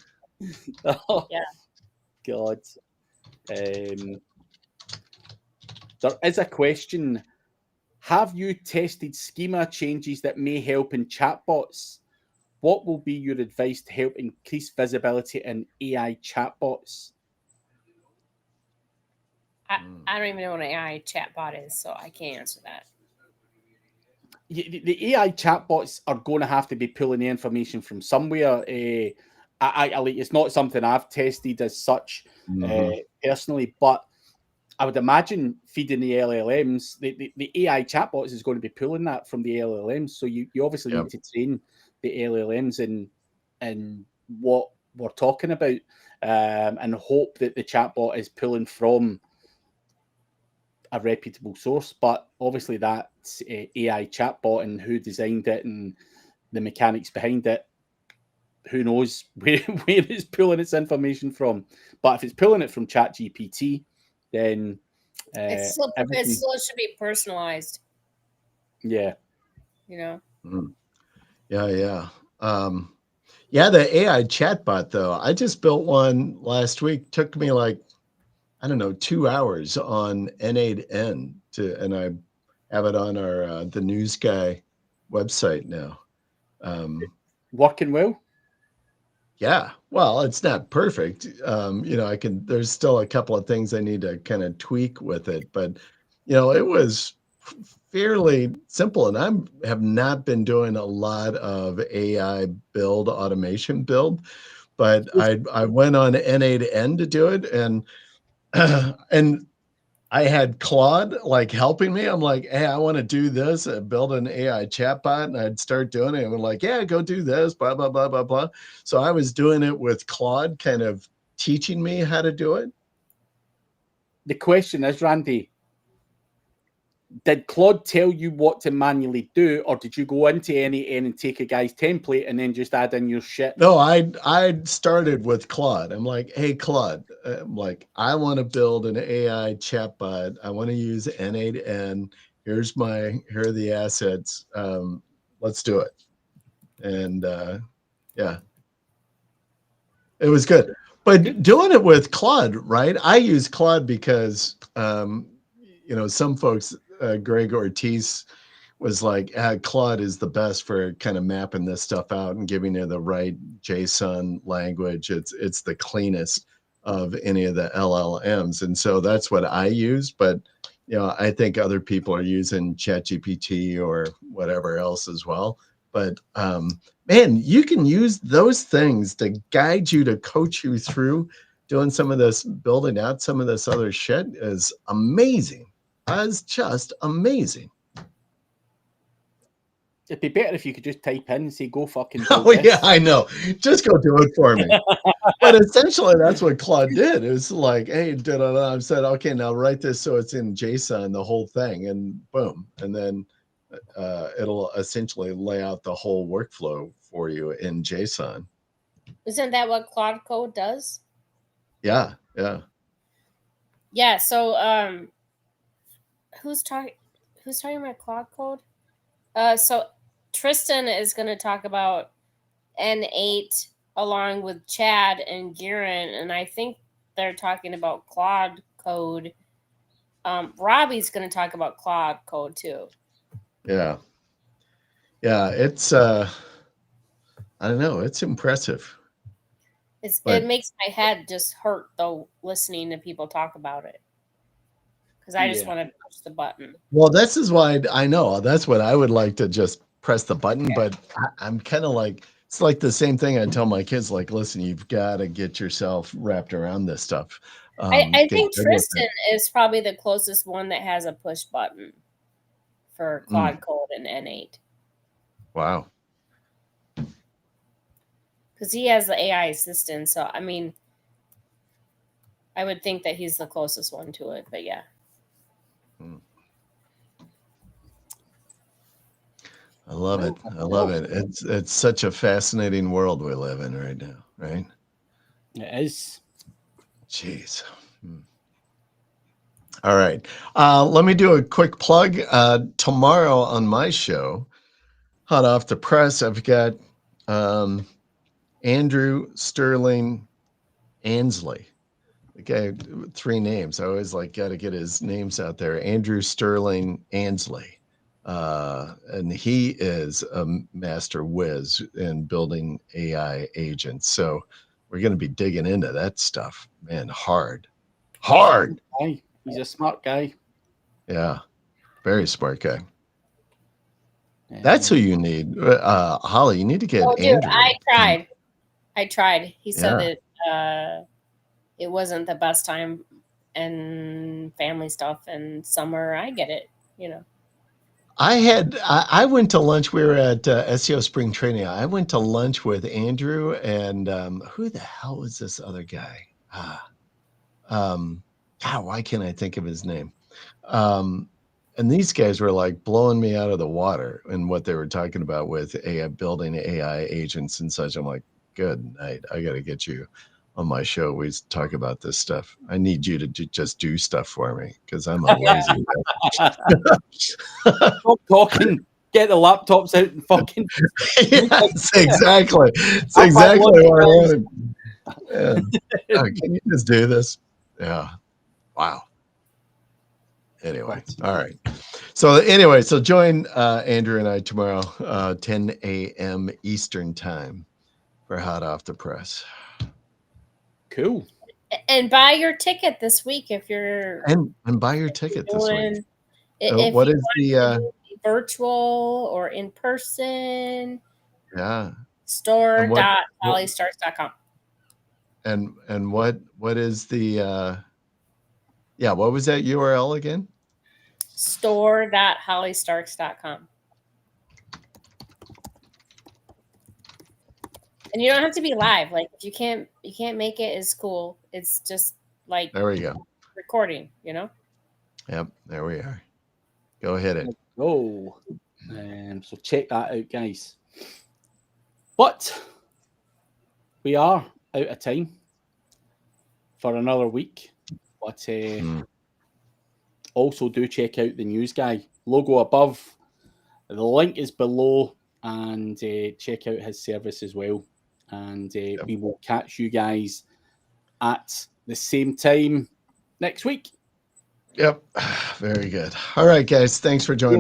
Oh, Yeah. God. There is a question. Have you tested schema changes that may help in chatbots? What will be your advice to help increase visibility in AI chatbots? I don't even know what an AI chatbot is, so I can't answer that. The AI chatbots are going to have to be pulling the information from somewhere. It's not something I've tested as such personally, but I would imagine feeding the LLMs, the AI chatbots is going to be pulling that from the LLMs. So you obviously need to train the LLMs in what we're talking about, and hope that the chatbot is pulling from a reputable source. But obviously that's AI chatbot, and who designed it and the mechanics behind it, who knows where it's pulling its information from. But if it's pulling it from ChatGPT, then It still should be personalized. Yeah. You know? Yeah. Yeah, the AI chatbot, though, I just built one last week. Took me like, I don't know, 2 hours on N8N and I have it on our the News Guy website now. Working well? Yeah. Well, it's not perfect. There's still a couple of things I need to kind of tweak with it, but it was fairly simple. And I have not been doing a lot of AI automation build, but I went on N8N to do it, and and I had Claude like helping me. I'm like, hey, I want to do this, build an AI chatbot, and I'd start doing it. And we're like, yeah, go do this, blah, blah, blah, blah, blah. So I was doing it with Claude kind of teaching me how to do it. The question is, Randy, did Claude tell you what to manually do, or did you go into N8N and take a guy's template and then just add in your shit? No, I started with Claude. I'm like, hey, Claude, I'm like, I want to build an AI chatbot. I want to use N8N. Here are the assets. Let's do it. And yeah, it was good. But doing it with Claude, right? I use Claude because, some folks, Greg Ortiz was like, Claude is the best for kind of mapping this stuff out and giving you the right JSON language. It's the cleanest of any of the LLMs. And so that's what I use. But, I think other people are using ChatGPT or whatever else as well. But man, you can use those things to guide you, to coach you through doing some of this, building out some of this other shit is amazing. It's just amazing. It'd be better if you could just type in and say, go fucking do Oh, this. yeah, I know. Just go do it for me. But essentially, that's what Claude did. It was like, hey, I said, okay, now write this so it's in JSON, the whole thing, and boom. And then it'll essentially lay out the whole workflow for you in JSON. Isn't that what Claude Code does? Yeah. Yeah. So, who's talking about Claude Code? So Tristan is going to talk about N8 along with Chad and Garen, and I think they're talking about Claude Code. Robbie's going to talk about Claude Code too. Yeah. It's I don't know. It's impressive. It makes my head just hurt though listening to people talk about it, because I just want to push the button. Well, this is why I know that's what I would like to just press the button, but I'm kind of like, it's like the same thing I tell my kids, like, listen, you've got to get yourself wrapped around this stuff. I think Tristan is probably the closest one that has a push button for Claude Code and N8. Wow. Because he has the AI assistant, so I mean, I would think that he's the closest one to it, but yeah. I love it. I love it. It's such a fascinating world we live in right now, right? It is. Jeez. All right. Let me do a quick plug. Tomorrow on my show, hot off the press, I've got Andrew Sterling Ansley. Okay, 3 names. I always got to get his names out there. Andrew Sterling Ansley. And he is a master whiz in building AI agents. So we're going to be digging into that stuff, man. Hard. He's a smart guy. Yeah, very smart guy. That's who you need, Holly. You need to get Andrew. I tried. He said that it wasn't the best time and family stuff and summer. I get it, I went to lunch. We were at SEO Spring Training. I went to lunch with Andrew and who the hell was this other guy? Why can't I think of his name? And these guys were blowing me out of the water in what they were talking about with AI, building AI agents and such. I'm like, good night. I got to get you on my show. We talk about this stuff. I need you to just do stuff for me because I'm a lazy Stop talking. Get the laptops out and fucking. Yes, exactly. It's exactly what I wanted. Yeah. Can you just do this? Yeah. Wow. Anyway, all right. So join Andrew and I tomorrow, 10 a.m. Eastern time for Hot Off the Press. Cool. And buy your ticket this week if you're and buy your ticket this week. If what you is the virtual or in person? Yeah. Store.hollystarks.com. And what is the what was that URL again? Store.hollystarks.com. And you don't have to be live. If you can't make it, it's cool. It's just there we go. Recording, Yep, there we are. Go ahead it. So check that out, guys. But we are out of time for another week. But also do check out the news guy logo above. The link is below, and check out his service as well. And we will catch you guys at the same time next week. Yep. Very good. All right, guys. Thanks for joining.